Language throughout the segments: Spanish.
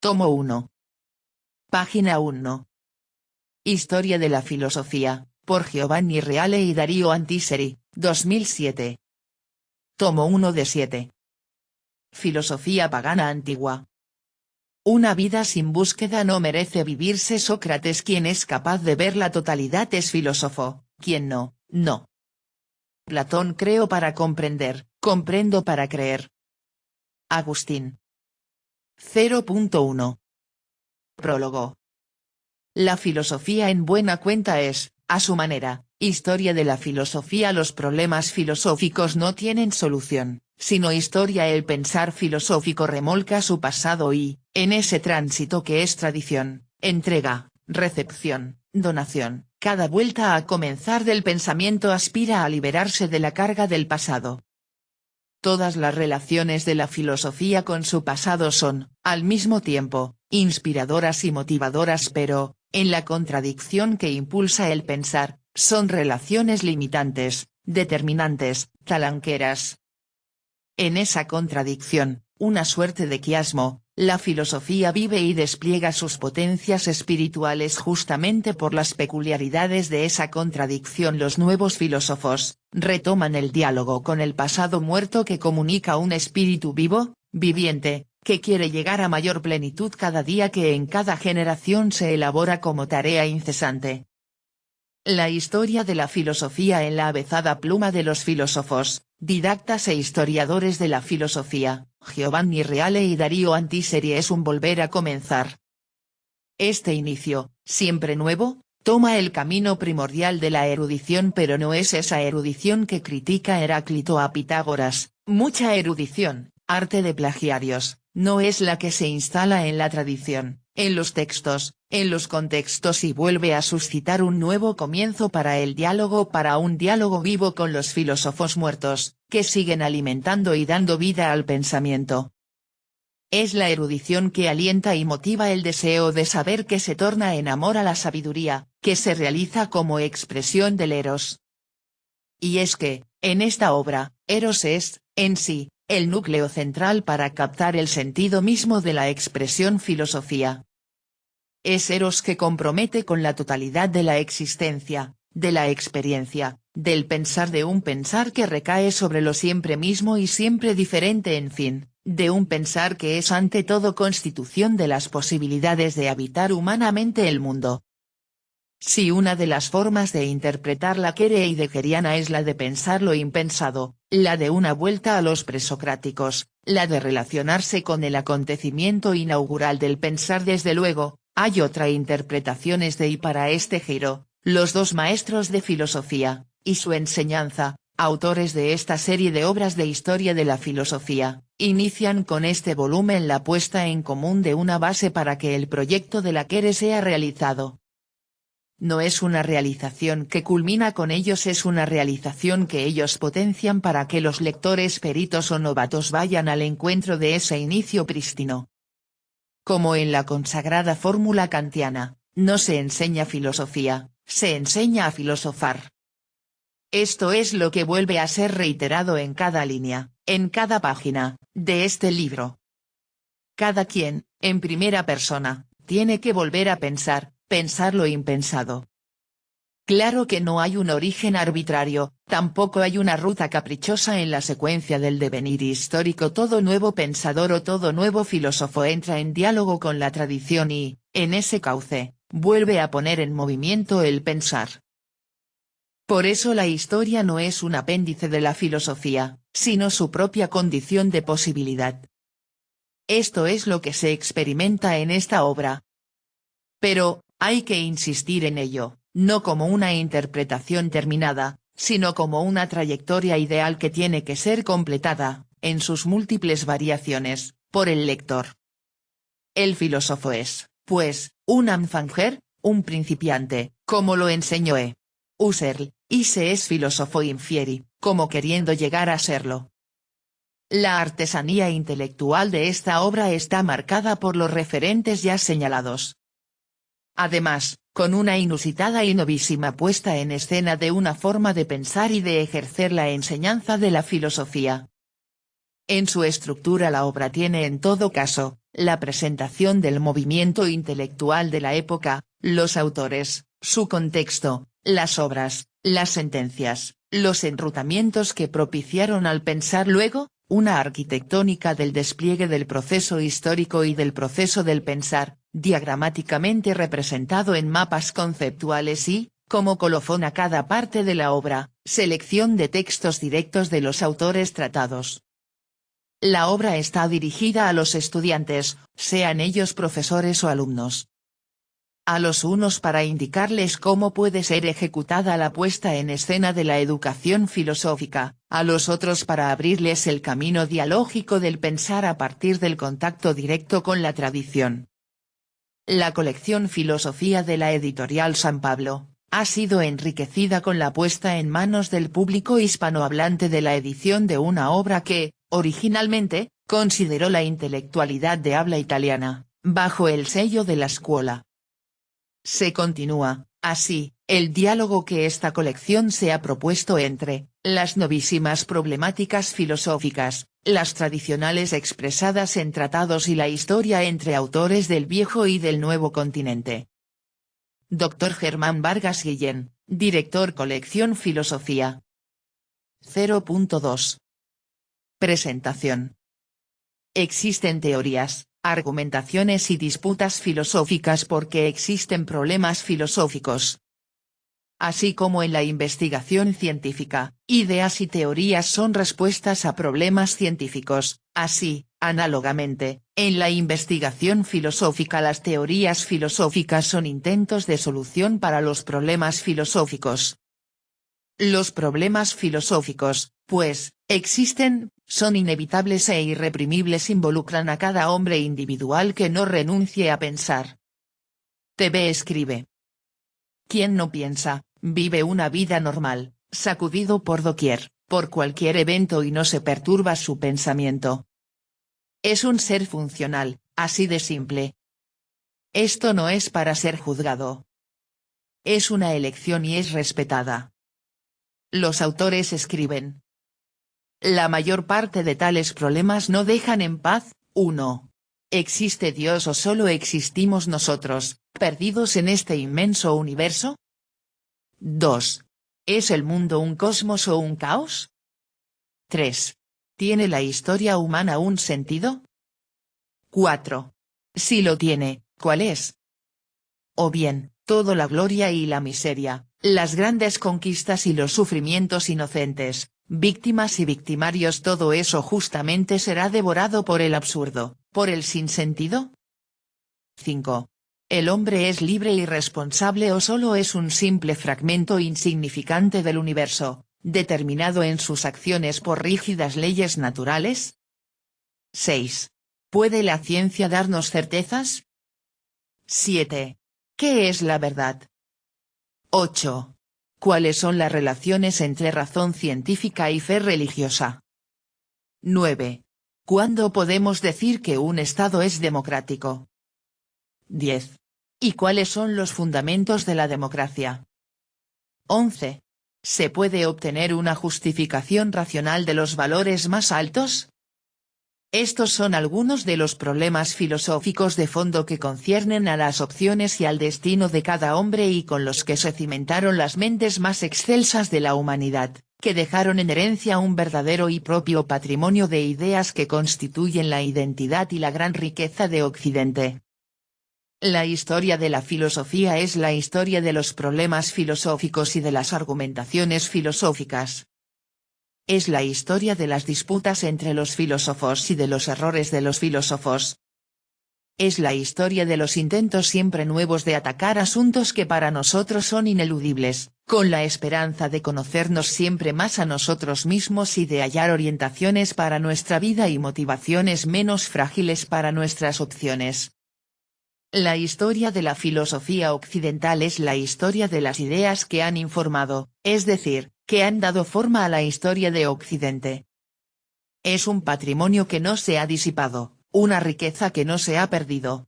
Tomo 1. Página 1. Historia de la filosofía, por Giovanni Reale y Darío Antiseri, 2007. Tomo 1 de 7. Filosofía pagana antigua. Una vida sin búsqueda no merece vivirse. Sócrates. Quien es capaz de ver la totalidad es filósofo, quien no, no. Platón. Creo para comprender, comprendo para creer. Agustín. 0.1. Prólogo. La filosofía en buena cuenta es, a su manera, historia de la filosofía. Los problemas filosóficos no tienen solución, sino historia. El pensar filosófico remolca su pasado y, en ese tránsito que es tradición, entrega, recepción, donación, cada vuelta a comenzar del pensamiento aspira a liberarse de la carga del pasado. Todas las relaciones de la filosofía con su pasado son, al mismo tiempo, inspiradoras y motivadoras, pero, en la contradicción que impulsa el pensar, son relaciones limitantes, determinantes, talanqueras. En esa contradicción, una suerte de quiasmo, la filosofía vive y despliega sus potencias espirituales. Justamente por las peculiaridades de esa contradicción, los nuevos filósofos retoman el diálogo con el pasado muerto que comunica un espíritu vivo, viviente, que quiere llegar a mayor plenitud cada día, que en cada generación se elabora como tarea incesante. La historia de la filosofía en la avezada pluma de los filósofos, didactas e historiadores de la filosofía, Giovanni Reale y Darío Antiseri, es un volver a comenzar. Este inicio, siempre nuevo, toma el camino primordial de la erudición, pero no es esa erudición que critica Heráclito a Pitágoras, mucha erudición, arte de plagiarios, no es la que se instala en la tradición, en los textos, en los contextos y vuelve a suscitar un nuevo comienzo para el diálogo, para un diálogo vivo con los filósofos muertos, que siguen alimentando y dando vida al pensamiento. Es la erudición que alienta y motiva el deseo de saber, que se torna en amor a la sabiduría, que se realiza como expresión del eros. Y es que, en esta obra, eros es, en sí, el núcleo central para captar el sentido mismo de la expresión filosofía. Es eros que compromete con la totalidad de la existencia, de la experiencia, del pensar, de un pensar que recae sobre lo siempre mismo y siempre diferente, en fin, de un pensar que es ante todo constitución de las posibilidades de habitar humanamente el mundo. Si una de las formas de interpretar la quere heideggeriana es la de pensar lo impensado, la de una vuelta a los presocráticos, la de relacionarse con el acontecimiento inaugural del pensar, desde luego, hay otra interpretación y para este giro, los dos maestros de filosofía, y su enseñanza, autores de esta serie de obras de historia de la filosofía, inician con este volumen la puesta en común de una base para que el proyecto de la quere sea realizado. No es una realización que culmina con ellos, es una realización que ellos potencian para que los lectores peritos o novatos vayan al encuentro de ese inicio prístino. Como en la consagrada fórmula kantiana, no se enseña filosofía, se enseña a filosofar. Esto es lo que vuelve a ser reiterado en cada línea, en cada página, de este libro. Cada quien, en primera persona, tiene que volver a pensar lo impensado. Claro que no hay un origen arbitrario, tampoco hay una ruta caprichosa en la secuencia del devenir histórico. Todo nuevo pensador o todo nuevo filósofo entra en diálogo con la tradición y, en ese cauce, vuelve a poner en movimiento el pensar. Por eso la historia no es un apéndice de la filosofía, sino su propia condición de posibilidad. Esto es lo que se experimenta en esta obra. Pero, hay que insistir en ello, no como una interpretación terminada, sino como una trayectoria ideal que tiene que ser completada, en sus múltiples variaciones, por el lector. El filósofo es, pues, un Anfänger, un principiante, como lo enseñó Husserl, y se es filósofo infieri, como queriendo llegar a serlo. La artesanía intelectual de esta obra está marcada por los referentes ya señalados. Además, con una inusitada y novísima puesta en escena de una forma de pensar y de ejercer la enseñanza de la filosofía. En su estructura la obra tiene en todo caso, la presentación del movimiento intelectual de la época, los autores, su contexto, las obras, las sentencias, los enrutamientos que propiciaron al pensar luego, una arquitectónica del despliegue del proceso histórico y del proceso del pensar, diagramáticamente representado en mapas conceptuales y, como colofón a cada parte de la obra, selección de textos directos de los autores tratados. La obra está dirigida a los estudiantes, sean ellos profesores o alumnos. A los unos para indicarles cómo puede ser ejecutada la puesta en escena de la educación filosófica, a los otros para abrirles el camino dialógico del pensar a partir del contacto directo con la tradición. La colección Filosofía de la editorial San Pablo, ha sido enriquecida con la puesta en manos del público hispanohablante de la edición de una obra que, originalmente, consideró la intelectualidad de habla italiana, bajo el sello de la Scuola. Se continúa, así, el diálogo que esta colección se ha propuesto entre, las novísimas problemáticas filosóficas, las tradicionales expresadas en tratados y la historia entre autores del viejo y del nuevo continente. Dr. Germán Vargas Guillén, director Colección Filosofía. 0.2. Presentación. Existen teorías, argumentaciones y disputas filosóficas porque existen problemas filosóficos. Así como en la investigación científica, ideas y teorías son respuestas a problemas científicos, así, análogamente, en la investigación filosófica las teorías filosóficas son intentos de solución para los problemas filosóficos. Los problemas filosóficos, pues, existen, son inevitables e irreprimibles, involucran a cada hombre individual que no renuncie a pensar. TV escribe. Quien no piensa, vive una vida normal, sacudido por doquier, por cualquier evento y no se perturba su pensamiento. Es un ser funcional, así de simple. Esto no es para ser juzgado. Es una elección y es respetada. Los autores escriben. La mayor parte de tales problemas no dejan en paz. 1. ¿Existe Dios o solo existimos nosotros, perdidos en este inmenso universo? 2. ¿Es el mundo un cosmos o un caos? 3. ¿Tiene la historia humana un sentido? 4. Si lo tiene, ¿cuál es? O bien, toda la gloria y la miseria, las grandes conquistas y los sufrimientos inocentes, víctimas y victimarios, todo eso justamente será devorado por el absurdo, por el sinsentido. 5. ¿El hombre es libre y responsable o solo es un simple fragmento insignificante del universo, determinado en sus acciones por rígidas leyes naturales? 6. ¿Puede la ciencia darnos certezas? 7. ¿Qué es la verdad? 8. ¿Cuáles son las relaciones entre razón científica y fe religiosa? 9. ¿Cuándo podemos decir que un Estado es democrático? 10. ¿Y cuáles son los fundamentos de la democracia? 11. ¿Se puede obtener una justificación racional de los valores más altos? Estos son algunos de los problemas filosóficos de fondo que conciernen a las opciones y al destino de cada hombre y con los que se cimentaron las mentes más excelsas de la humanidad, que dejaron en herencia un verdadero y propio patrimonio de ideas que constituyen la identidad y la gran riqueza de Occidente. La historia de la filosofía es la historia de los problemas filosóficos y de las argumentaciones filosóficas. Es la historia de las disputas entre los filósofos y de los errores de los filósofos. Es la historia de los intentos siempre nuevos de atacar asuntos que para nosotros son ineludibles, con la esperanza de conocernos siempre más a nosotros mismos y de hallar orientaciones para nuestra vida y motivaciones menos frágiles para nuestras opciones. La historia de la filosofía occidental es la historia de las ideas que han informado, es decir, que han dado forma a la historia de Occidente. Es un patrimonio que no se ha disipado, una riqueza que no se ha perdido.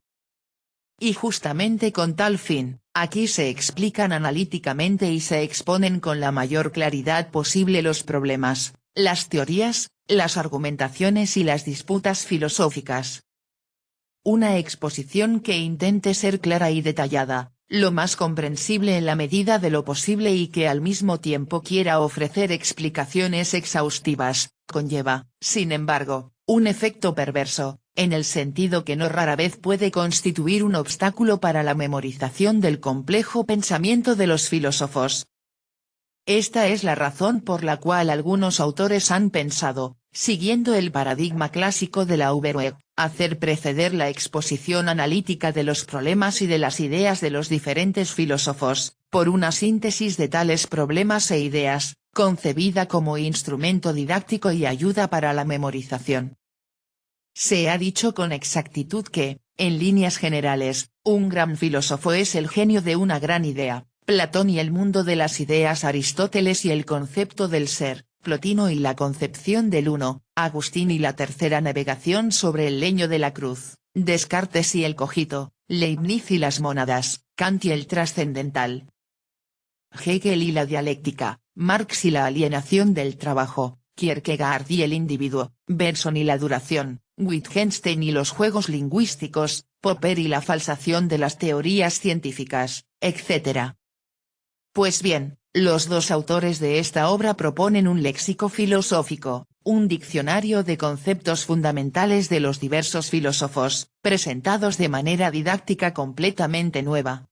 Y justamente con tal fin, aquí se explican analíticamente y se exponen con la mayor claridad posible los problemas, las teorías, las argumentaciones y las disputas filosóficas. Una exposición que intente ser clara y detallada, lo más comprensible en la medida de lo posible y que al mismo tiempo quiera ofrecer explicaciones exhaustivas, conlleva, sin embargo, un efecto perverso, en el sentido que no rara vez puede constituir un obstáculo para la memorización del complejo pensamiento de los filósofos. Esta es la razón por la cual algunos autores han pensado, siguiendo el paradigma clásico de la Überweg, hacer preceder la exposición analítica de los problemas y de las ideas de los diferentes filósofos, por una síntesis de tales problemas e ideas, concebida como instrumento didáctico y ayuda para la memorización. Se ha dicho con exactitud que, en líneas generales, un gran filósofo es el genio de una gran idea, Platón y el mundo de las ideas, Aristóteles y el concepto del ser, Plotino y la concepción del uno, Agustín y la tercera navegación sobre el leño de la cruz, Descartes y el cogito, Leibniz y las mónadas, Kant y el trascendental, Hegel y la dialéctica, Marx y la alienación del trabajo, Kierkegaard y el individuo, Bergson y la duración, Wittgenstein y los juegos lingüísticos, Popper y la falsación de las teorías científicas, etc. Pues bien, los dos autores de esta obra proponen un léxico filosófico, un diccionario de conceptos fundamentales de los diversos filósofos, presentados de manera didáctica completamente nueva.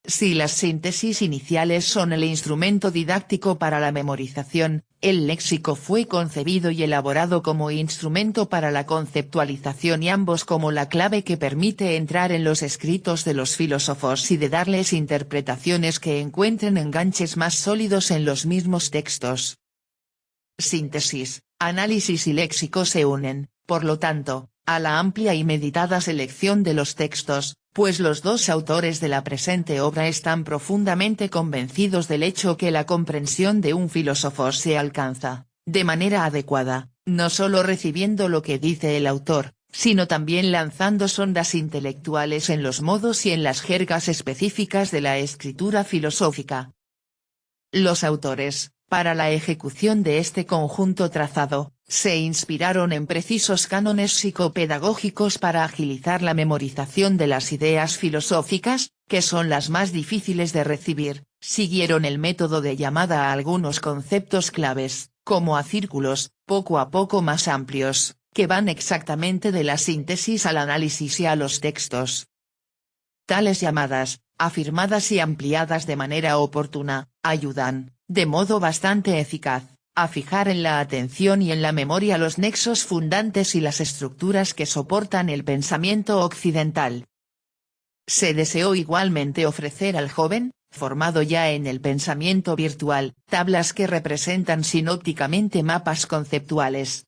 Si las síntesis iniciales son el instrumento didáctico para la memorización, el léxico fue concebido y elaborado como instrumento para la conceptualización y ambos como la clave que permite entrar en los escritos de los filósofos y de darles interpretaciones que encuentren enganches más sólidos en los mismos textos. Síntesis, análisis y léxico se unen, por lo tanto, a la amplia y meditada selección de los textos, pues los dos autores de la presente obra están profundamente convencidos del hecho que la comprensión de un filósofo se alcanza, de manera adecuada, no solo recibiendo lo que dice el autor, sino también lanzando sondas intelectuales en los modos y en las jergas específicas de la escritura filosófica. Los autores, para la ejecución de este conjunto trazado, se inspiraron en precisos cánones psicopedagógicos para agilizar la memorización de las ideas filosóficas, que son las más difíciles de recibir, siguieron el método de llamada a algunos conceptos claves, como a círculos, poco a poco más amplios, que van exactamente de la síntesis al análisis y a los textos. Tales llamadas, afirmadas y ampliadas de manera oportuna, ayudan, de modo bastante eficaz, a fijar en la atención y en la memoria los nexos fundantes y las estructuras que soportan el pensamiento occidental. Se deseó igualmente ofrecer al joven, formado ya en el pensamiento virtual, tablas que representan sinópticamente mapas conceptuales.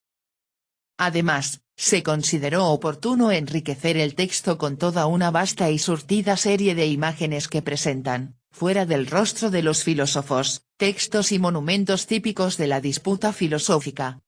Además, se consideró oportuno enriquecer el texto con toda una vasta y surtida serie de imágenes que presentan, fuera del rostro de los filósofos, textos y monumentos típicos de la disputa filosófica.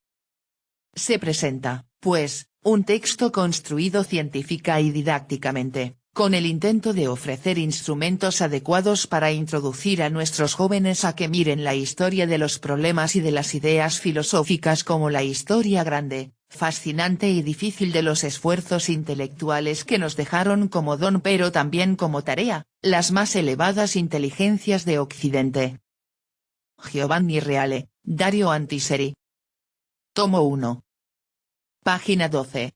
Se presenta, pues, un texto construido científica y didácticamente, con el intento de ofrecer instrumentos adecuados para introducir a nuestros jóvenes a que miren la historia de los problemas y de las ideas filosóficas como la historia grande, fascinante y difícil de los esfuerzos intelectuales que nos dejaron como don pero también como tarea, las más elevadas inteligencias de Occidente. Giovanni Reale, Dario Antiseri. Tomo 1. Página 12.